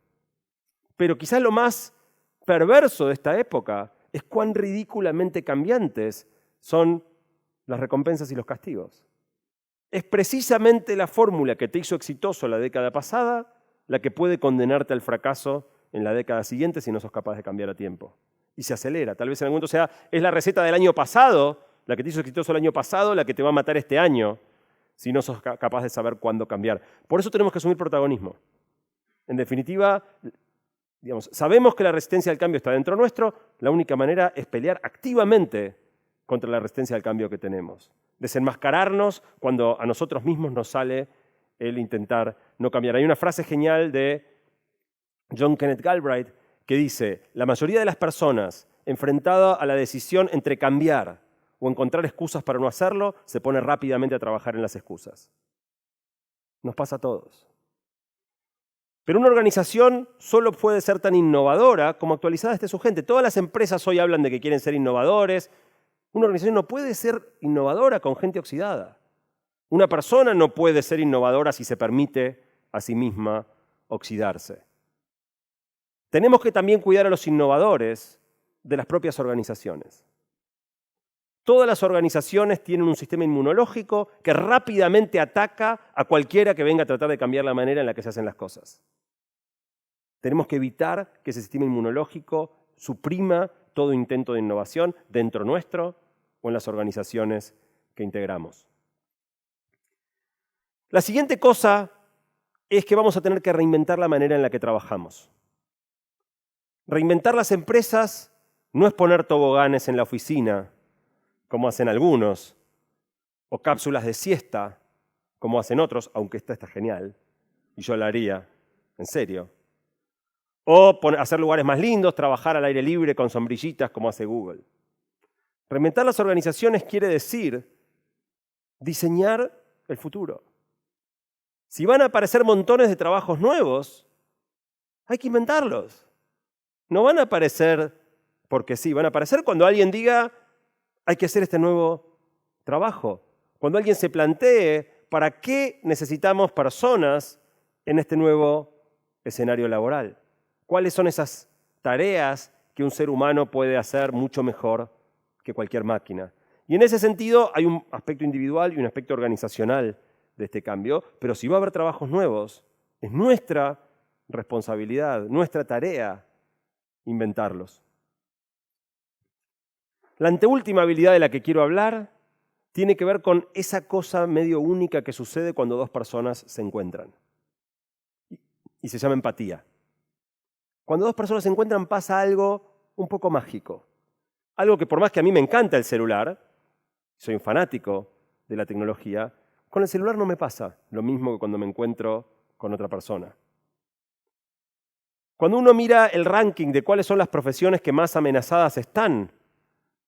Pero quizás lo más perverso de esta época es cuán ridículamente cambiantes son las recompensas y los castigos. Es precisamente la fórmula que te hizo exitoso la década pasada la que puede condenarte al fracaso en la década siguiente si no sos capaz de cambiar a tiempo. Y se acelera. Tal vez en algún momento sea, es la receta del año pasado, la que te hizo exitoso el año pasado, la que te va a matar este año, si no sos capaz de saber cuándo cambiar. Por eso tenemos que asumir protagonismo. En definitiva, sabemos que la resistencia al cambio está dentro nuestro, la única manera es pelear activamente contra la resistencia al cambio que tenemos. Desenmascararnos cuando a nosotros mismos nos sale el intentar no cambiar. Hay una frase genial de John Kenneth Galbraith que dice: la mayoría de las personas enfrentada a la decisión entre cambiar o encontrar excusas para no hacerlo, se pone rápidamente a trabajar en las excusas. Nos pasa a todos. Pero una organización solo puede ser tan innovadora como actualizada esté su gente. Todas las empresas hoy hablan de que quieren ser innovadores. Una organización no puede ser innovadora con gente oxidada. Una persona no puede ser innovadora si se permite a sí misma oxidarse. Tenemos que también cuidar a los innovadores de las propias organizaciones. Todas las organizaciones tienen un sistema inmunológico que rápidamente ataca a cualquiera que venga a tratar de cambiar la manera en la que se hacen las cosas. Tenemos que evitar que ese sistema inmunológico suprima todo intento de innovación dentro nuestro o en las organizaciones que integramos. La siguiente cosa es que vamos a tener que reinventar la manera en la que trabajamos. Reinventar las empresas no es poner toboganes en la oficina, como hacen algunos, o cápsulas de siesta, como hacen otros, aunque esta está genial, y yo la haría, en serio. O hacer lugares más lindos, trabajar al aire libre con sombrillitas, como hace Google. Reinventar las organizaciones quiere decir diseñar el futuro. Si van a aparecer montones de trabajos nuevos, hay que inventarlos. No van a aparecer porque sí, van a aparecer cuando alguien diga, hay que hacer este nuevo trabajo. Cuando alguien se plantee, ¿para qué necesitamos personas en este nuevo escenario laboral? ¿Cuáles son esas tareas que un ser humano puede hacer mucho mejor que cualquier máquina? Y en ese sentido hay un aspecto individual y un aspecto organizacional de este cambio, pero si va a haber trabajos nuevos, es nuestra responsabilidad, nuestra tarea inventarlos. La anteúltima habilidad de la que quiero hablar tiene que ver con esa cosa medio única que sucede cuando dos personas se encuentran. Y se llama empatía. Cuando dos personas se encuentran pasa algo un poco mágico. Algo que por más que a mí me encanta el celular, soy un fanático de la tecnología, con el celular no me pasa lo mismo que cuando me encuentro con otra persona. Cuando uno mira el ranking de cuáles son las profesiones que más amenazadas están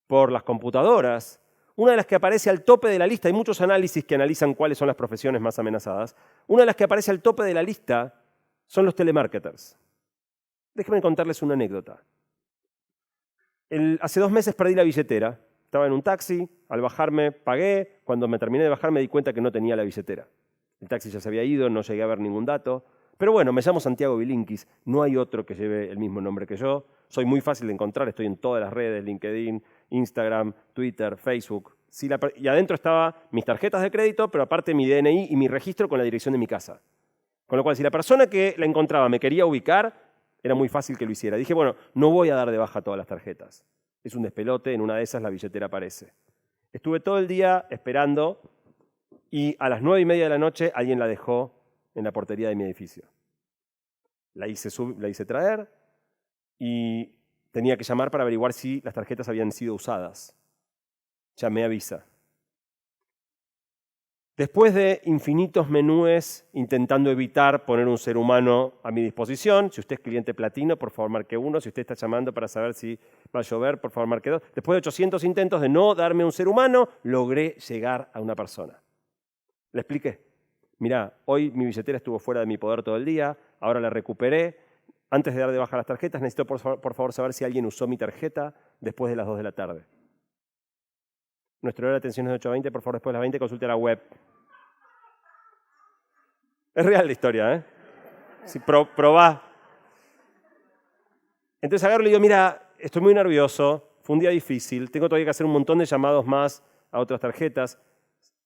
por las computadoras, una de las que aparece al tope de la lista, hay muchos análisis que analizan cuáles son las profesiones más amenazadas, una de las que aparece al tope de la lista son los telemarketers. Déjenme contarles una anécdota. Hace 2 meses perdí la billetera. Estaba en un taxi, al bajarme pagué, cuando me terminé de bajar me di cuenta que no tenía la billetera. El taxi ya se había ido, no llegué a ver ningún dato. Pero bueno, me llamo Santiago Bilinkis, no hay otro que lleve el mismo nombre que yo. Soy muy fácil de encontrar, estoy en todas las redes, LinkedIn, Instagram, Twitter, Facebook. Y adentro estaba mis tarjetas de crédito, pero aparte mi DNI y mi registro con la dirección de mi casa. Con lo cual, si la persona que la encontraba me quería ubicar, era muy fácil que lo hiciera. Dije, bueno, no voy a dar de baja todas las tarjetas. Es un despelote, en una de esas la billetera aparece. Estuve todo el día esperando y a las 9:30 de la noche alguien la dejó en la portería de mi edificio. La hice traer y tenía que llamar para averiguar si las tarjetas habían sido usadas. Llamé a Visa. Después de infinitos menúes intentando evitar poner un ser humano a mi disposición, si usted es cliente platino, por favor marque 1, si usted está llamando para saber si va a llover, por favor marque 2. Después de 800 intentos de no darme un ser humano, logré llegar a una persona. Le expliqué. Mirá, hoy mi billetera estuvo fuera de mi poder todo el día, ahora la recuperé. Antes de dar de baja las tarjetas, necesito por favor saber si alguien usó mi tarjeta después de las 2 de la tarde. Nuestro horario de atención es de 8 a 20, por favor después de las 20 consulte la web. Es real la historia, ¿eh? Si probá. Entonces agarro y le digo, mira, estoy muy nervioso, fue un día difícil, tengo todavía que hacer un montón de llamados más a otras tarjetas.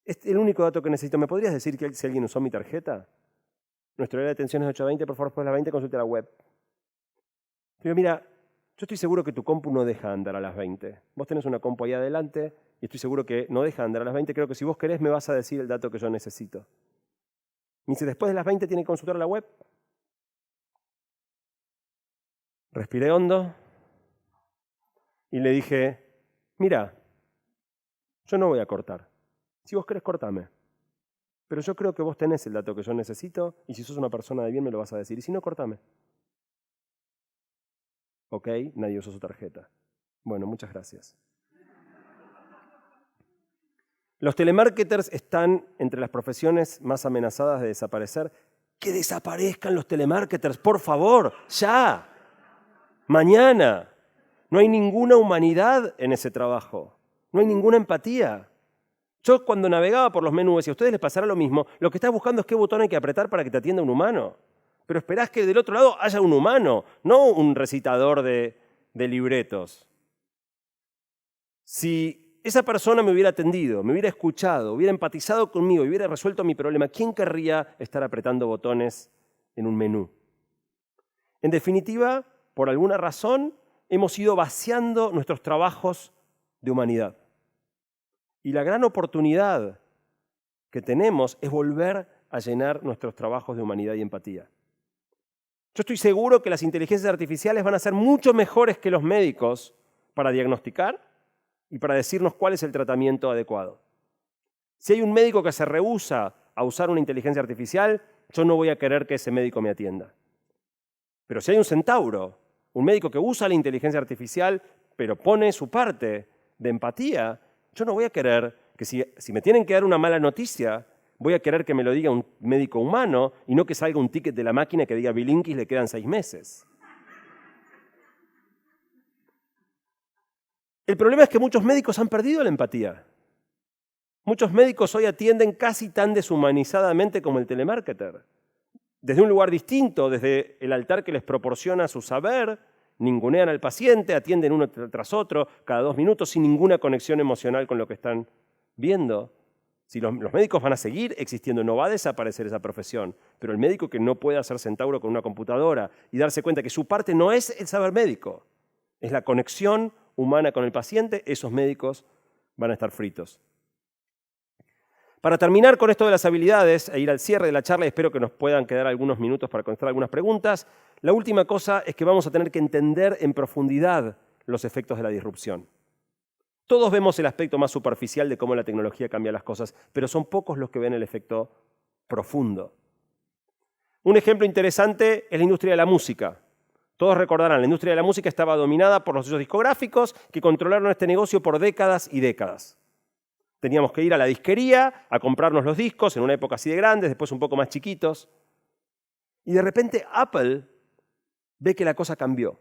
Es el único dato que necesito. ¿Me podrías decir si alguien usó mi tarjeta? Nuestro horario de atención es de 8 a 20, por favor después de las 20 consulte la web. Digo, mira, yo estoy seguro que tu compu no deja andar a las 20. Vos tenés una compu ahí adelante y estoy seguro que no deja andar a las 20. Creo que si vos querés me vas a decir el dato que yo necesito. Me dice, después de las 20 tiene que consultar la web. Respiré hondo y le dije, mira, yo no voy a cortar. Si vos querés, cortame. Pero yo creo que vos tenés el dato que yo necesito y si sos una persona de bien me lo vas a decir. Y si no, cortame. Ok, nadie usó su tarjeta. Bueno, muchas gracias. Los telemarketers están entre las profesiones más amenazadas de desaparecer. ¡Que desaparezcan los telemarketers, por favor! ¡Ya! ¡Mañana! No hay ninguna humanidad en ese trabajo. No hay ninguna empatía. Yo cuando navegaba por los menús, y a ustedes les pasará lo mismo, lo que estás buscando es qué botón hay que apretar para que te atienda un humano. Pero esperás que del otro lado haya un humano, no un recitador de libretos. Si esa persona me hubiera atendido, me hubiera escuchado, hubiera empatizado conmigo y hubiera resuelto mi problema, ¿quién querría estar apretando botones en un menú? En definitiva, por alguna razón, hemos ido vaciando nuestros trabajos de humanidad. Y la gran oportunidad que tenemos es volver a llenar nuestros trabajos de humanidad y empatía. Yo estoy seguro que las inteligencias artificiales van a ser mucho mejores que los médicos para diagnosticar y para decirnos cuál es el tratamiento adecuado. Si hay un médico que se rehúsa a usar una inteligencia artificial, yo no voy a querer que ese médico me atienda. Pero si hay un centauro, un médico que usa la inteligencia artificial, pero pone su parte de empatía, yo no voy a querer que si me tienen que dar una mala noticia, voy a querer que me lo diga un médico humano y no que salga un ticket de la máquina que diga Bilinkis le quedan 6 meses. El problema es que muchos médicos han perdido la empatía. Muchos médicos hoy atienden casi tan deshumanizadamente como el telemarketer. Desde un lugar distinto, desde el altar que les proporciona su saber, ningunean al paciente, atienden uno tras otro, cada 2 minutos, sin ninguna conexión emocional con lo que están viendo. Si los médicos van a seguir existiendo, no va a desaparecer esa profesión, pero el médico que no puede hacer centauro con una computadora y darse cuenta que su parte no es el saber médico, es la conexión humana con el paciente, esos médicos van a estar fritos. Para terminar con esto de las habilidades e ir al cierre de la charla, espero que nos puedan quedar algunos minutos para contestar algunas preguntas, la última cosa es que vamos a tener que entender en profundidad los efectos de la disrupción. Todos vemos el aspecto más superficial de cómo la tecnología cambia las cosas, pero son pocos los que ven el efecto profundo. Un ejemplo interesante es la industria de la música. Todos recordarán, la industria de la música estaba dominada por los sellos discográficos que controlaron este negocio por décadas y décadas. Teníamos que ir a la disquería a comprarnos los discos en una época así de grandes, después un poco más chiquitos. Y de repente Apple ve que la cosa cambió.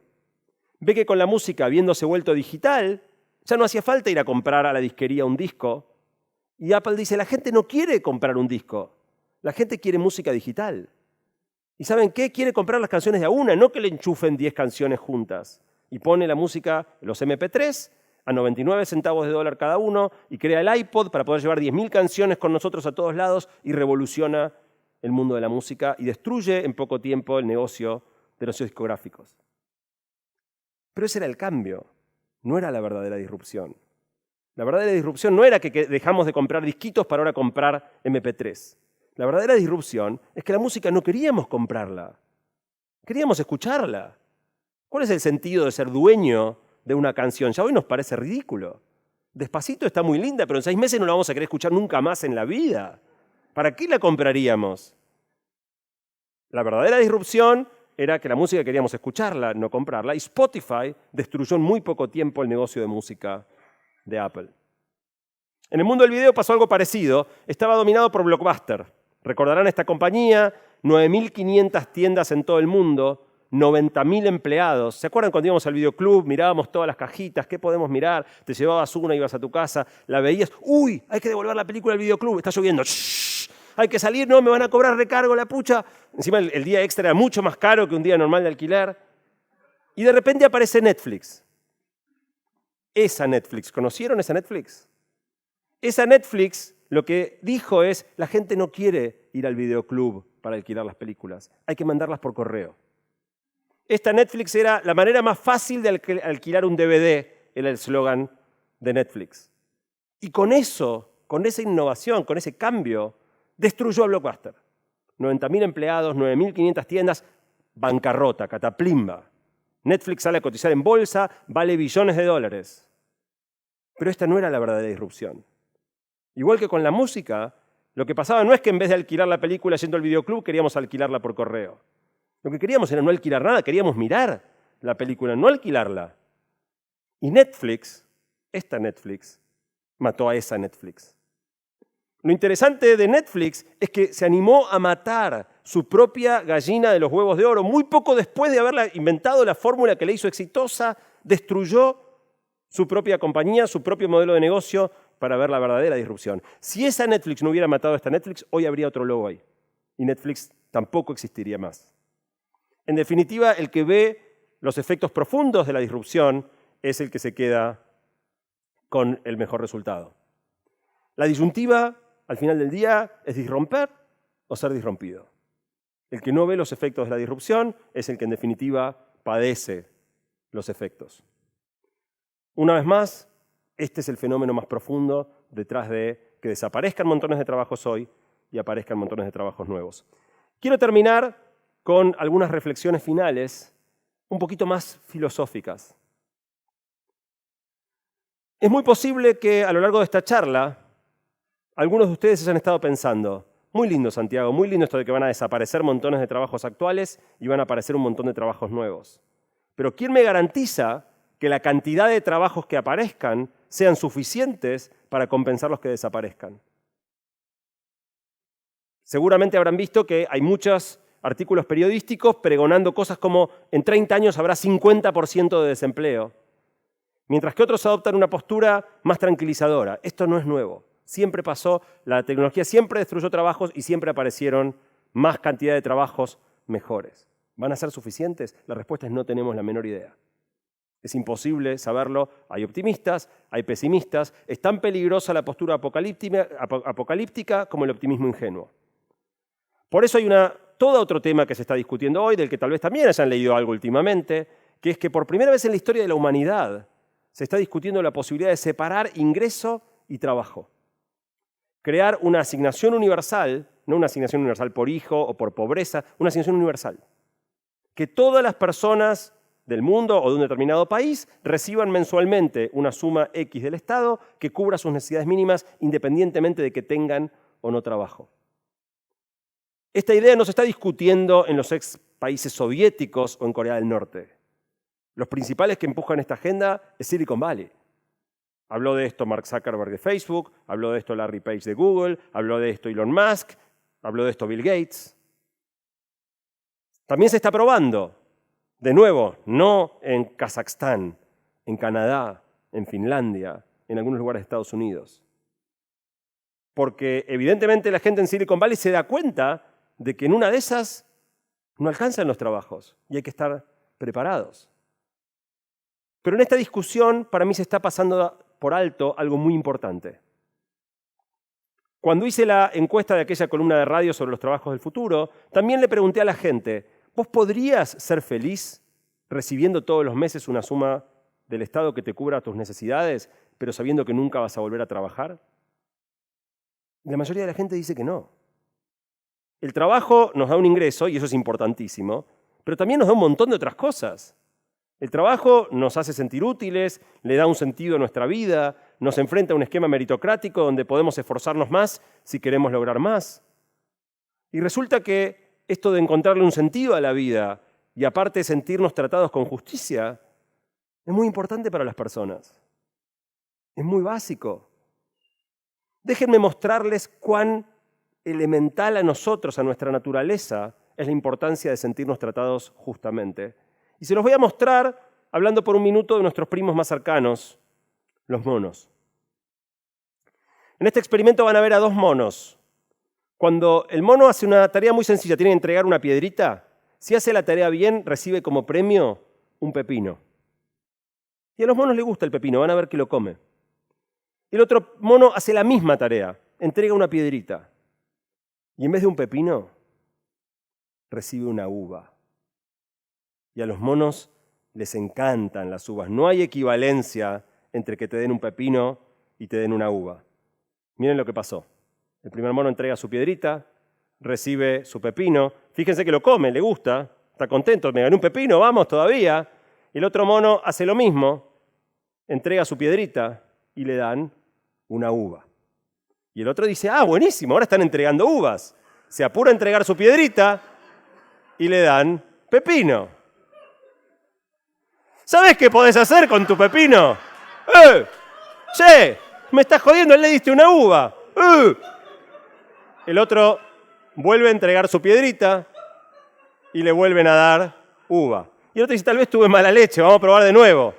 Ve que con la música habiéndose vuelto digital, ya no hacía falta ir a comprar a la disquería un disco. Y Apple dice, la gente no quiere comprar un disco, la gente quiere música digital. ¿Y saben qué? Quiere comprar las canciones de a una, no que le enchufen 10 canciones juntas. Y pone la música, los MP3, a 99 centavos de dólar cada uno, y crea el iPod para poder llevar 10.000 canciones con nosotros a todos lados, y revoluciona el mundo de la música y destruye en poco tiempo el negocio de los sellos discográficos. Pero ese era el cambio, no era la verdadera disrupción. La verdadera disrupción no era que dejamos de comprar disquitos para ahora comprar MP3. La verdadera disrupción es que la música no queríamos comprarla, queríamos escucharla. ¿Cuál es el sentido de ser dueño de una canción? Ya hoy nos parece ridículo. Despacito está muy linda, pero en 6 meses no la vamos a querer escuchar nunca más en la vida. ¿Para qué la compraríamos? La verdadera disrupción era que la música queríamos escucharla, no comprarla, y Spotify destruyó en muy poco tiempo el negocio de música de Apple. En el mundo del video pasó algo parecido. Estaba dominado por Blockbuster. Recordarán esta compañía, 9.500 tiendas en todo el mundo, 90.000 empleados. ¿Se acuerdan cuando íbamos al videoclub, mirábamos todas las cajitas, qué podemos mirar? Te llevabas una, ibas a tu casa, la veías. ¡Uy! Hay que devolver la película al videoclub, está lloviendo. ¡Shh! Hay que salir, no, me van a cobrar recargo la pucha. Encima el día extra era mucho más caro que un día normal de alquiler. Y de repente aparece Netflix. Esa Netflix, ¿conocieron esa Netflix? Esa Netflix lo que dijo es, la gente no quiere ir al videoclub para alquilar las películas, hay que mandarlas por correo. Esta Netflix era la manera más fácil de alquilar un DVD, era el eslogan de Netflix. Y con eso, con esa innovación, con ese cambio, destruyó a Blockbuster. 90.000 empleados, 9.500 tiendas, bancarrota, cataplimba. Netflix sale a cotizar en bolsa, vale billones de dólares. Pero esta no era la verdadera disrupción. Igual que con la música, lo que pasaba no es que en vez de alquilar la película yendo al videoclub, queríamos alquilarla por correo. Lo que queríamos era no alquilar nada, queríamos mirar la película, no alquilarla. Y Netflix, esta Netflix, mató a esa Netflix. Lo interesante de Netflix es que se animó a matar su propia gallina de los huevos de oro. Muy poco después de haberla inventado la fórmula que le hizo exitosa, destruyó su propia compañía, su propio modelo de negocio, para ver la verdadera disrupción. Si esa Netflix no hubiera matado a esta Netflix, hoy habría otro logo ahí. Y Netflix tampoco existiría más. En definitiva, el que ve los efectos profundos de la disrupción es el que se queda con el mejor resultado. La disyuntiva, al final del día, es disromper o ser disrompido. El que no ve los efectos de la disrupción es el que, en definitiva, padece los efectos. Una vez más, este es el fenómeno más profundo detrás de que desaparezcan montones de trabajos hoy y aparezcan montones de trabajos nuevos. Quiero terminar con algunas reflexiones finales un poquito más filosóficas. Es muy posible que a lo largo de esta charla algunos de ustedes hayan estado pensando, muy lindo Santiago, muy lindo esto de que van a desaparecer montones de trabajos actuales y van a aparecer un montón de trabajos nuevos. Pero ¿quién me garantiza que la cantidad de trabajos que aparezcan sean suficientes para compensar los que desaparezcan? Seguramente habrán visto que hay muchos artículos periodísticos pregonando cosas como en 30 años habrá 50% de desempleo, mientras que otros adoptan una postura más tranquilizadora. Esto no es nuevo. Siempre pasó, la tecnología siempre destruyó trabajos y siempre aparecieron más cantidad de trabajos mejores. ¿Van a ser suficientes? La respuesta es no tenemos la menor idea. Es imposible saberlo. Hay optimistas, hay pesimistas. Es tan peligrosa la postura apocalíptica como el optimismo ingenuo. Por eso hay todo otro tema que se está discutiendo hoy, del que tal vez también hayan leído algo últimamente, que es que por primera vez en la historia de la humanidad se está discutiendo la posibilidad de separar ingreso y trabajo. Crear una asignación universal, no una asignación universal por hijo o por pobreza, una asignación universal. Que todas las personas del mundo o de un determinado país reciban mensualmente una suma X del Estado que cubra sus necesidades mínimas independientemente de que tengan o no trabajo. Esta idea no se está discutiendo en los países soviéticos o en Corea del Norte. Los principales que empujan esta agenda es Silicon Valley. Habló de esto Mark Zuckerberg de Facebook, habló de esto Larry Page de Google, habló de esto Elon Musk, habló de esto Bill Gates. También se está probando, de nuevo, no en Kazajstán, en Canadá, en Finlandia, en algunos lugares de Estados Unidos. Porque evidentemente la gente en Silicon Valley se da cuenta de que en una de esas no alcanzan los trabajos y hay que estar preparados. Pero en esta discusión para mí se está pasando por alto algo muy importante. Cuando hice la encuesta de aquella columna de radio sobre los trabajos del futuro, también le pregunté a la gente, ¿vos podrías ser feliz recibiendo todos los meses una suma del Estado que te cubra tus necesidades, pero sabiendo que nunca vas a volver a trabajar? Y la mayoría de la gente dice que no. El trabajo nos da un ingreso, y eso es importantísimo, pero también nos da un montón de otras cosas. El trabajo nos hace sentir útiles, le da un sentido a nuestra vida, nos enfrenta a un esquema meritocrático donde podemos esforzarnos más si queremos lograr más. Y resulta que esto de encontrarle un sentido a la vida y aparte sentirnos tratados con justicia es muy importante para las personas. Es muy básico. Déjenme mostrarles cuán elemental a nosotros, a nuestra naturaleza, es la importancia de sentirnos tratados justamente. Y se los voy a mostrar hablando por un minuto de nuestros primos más cercanos, los monos. En este experimento van a ver a dos monos. Cuando el mono hace una tarea muy sencilla, tiene que entregar una piedrita, si hace la tarea bien, recibe como premio un pepino. Y a los monos les gusta el pepino, van a ver que lo come. El otro mono hace la misma tarea, entrega una piedrita. Y en vez de un pepino, recibe una uva. Y a los monos les encantan las uvas. No hay equivalencia entre que te den un pepino y te den una uva. Miren lo que pasó. El primer mono entrega su piedrita, recibe su pepino. Fíjense que lo come, le gusta, está contento, me gané un pepino, vamos todavía. El otro mono hace lo mismo, entrega su piedrita y le dan una uva. Y el otro dice, buenísimo, ahora están entregando uvas. Se apura a entregar su piedrita y le dan pepino. ¿Sabés qué podés hacer con tu pepino? ¡Che! Me estás jodiendo, le diste una uva. El otro vuelve a entregar su piedrita y le vuelven a dar uva. Y el otro dice, tal vez tuve mala leche, vamos a probar de nuevo.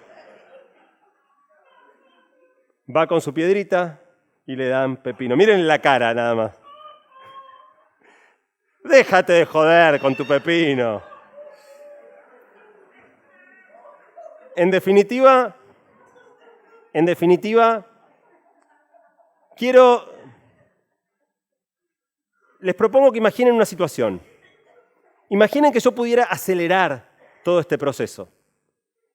Va con su piedrita y le dan pepino. Miren la cara nada más. Déjate de joder con tu pepino. En definitiva, les propongo que imaginen una situación. Imaginen que yo pudiera acelerar todo este proceso,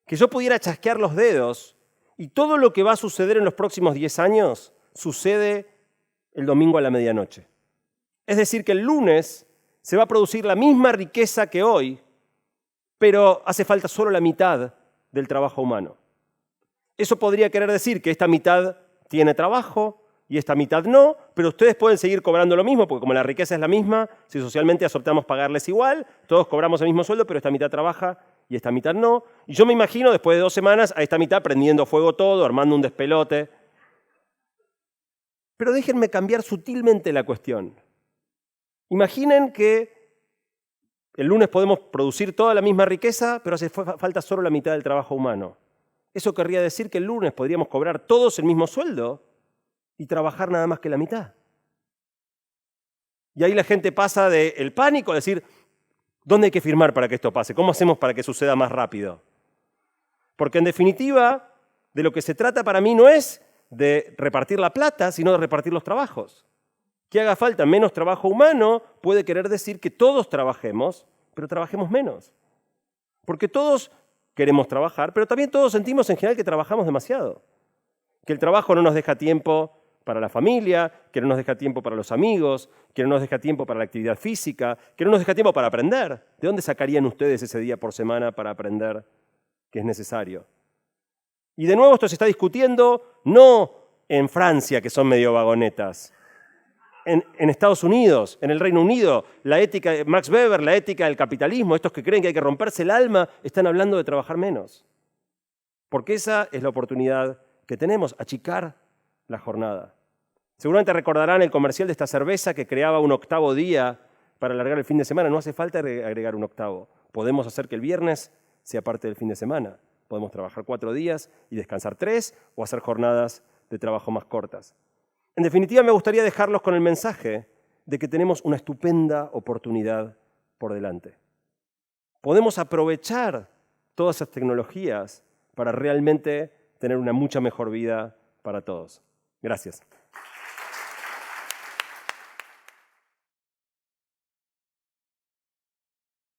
que yo pudiera chasquear los dedos y todo lo que va a suceder en los próximos 10 años sucede el domingo a la medianoche. Es decir, que el lunes se va a producir la misma riqueza que hoy, pero hace falta solo la mitad del trabajo humano. Eso podría querer decir que esta mitad tiene trabajo y esta mitad no, pero ustedes pueden seguir cobrando lo mismo, porque como la riqueza es la misma, si socialmente aceptamos pagarles igual, todos cobramos el mismo sueldo, pero esta mitad trabaja y esta mitad no. Y yo me imagino, después de 2 semanas, a esta mitad prendiendo fuego todo, armando un despelote. Pero déjenme cambiar sutilmente la cuestión. Imaginen que el lunes podemos producir toda la misma riqueza, pero hace falta solo la mitad del trabajo humano. Eso querría decir que el lunes podríamos cobrar todos el mismo sueldo y trabajar nada más que la mitad. Y ahí la gente pasa del pánico a decir, ¿dónde hay que firmar para que esto pase? ¿Cómo hacemos para que suceda más rápido? Porque en definitiva, de lo que se trata para mí no es de repartir la plata, sino de repartir los trabajos. Que haga falta menos trabajo humano puede querer decir que todos trabajemos, pero trabajemos menos. Porque todos queremos trabajar, pero también todos sentimos en general que trabajamos demasiado. Que el trabajo no nos deja tiempo para la familia, que no nos deja tiempo para los amigos, que no nos deja tiempo para la actividad física, que no nos deja tiempo para aprender. ¿De dónde sacarían ustedes ese día por semana para aprender que es necesario? Y de nuevo esto se está discutiendo no en Francia, que son medio vagonetas, en Estados Unidos, en el Reino Unido, la ética de Max Weber, la ética del capitalismo, estos que creen que hay que romperse el alma, están hablando de trabajar menos. Porque esa es la oportunidad que tenemos, achicar la jornada. Seguramente recordarán el comercial de esta cerveza que creaba un 8º día para alargar el fin de semana. No hace falta agregar un 8º. Podemos hacer que el viernes sea parte del fin de semana. Podemos trabajar 4 días y descansar 3 o hacer jornadas de trabajo más cortas. En definitiva, me gustaría dejarlos con el mensaje de que tenemos una estupenda oportunidad por delante. Podemos aprovechar todas esas tecnologías para realmente tener una mucha mejor vida para todos. Gracias.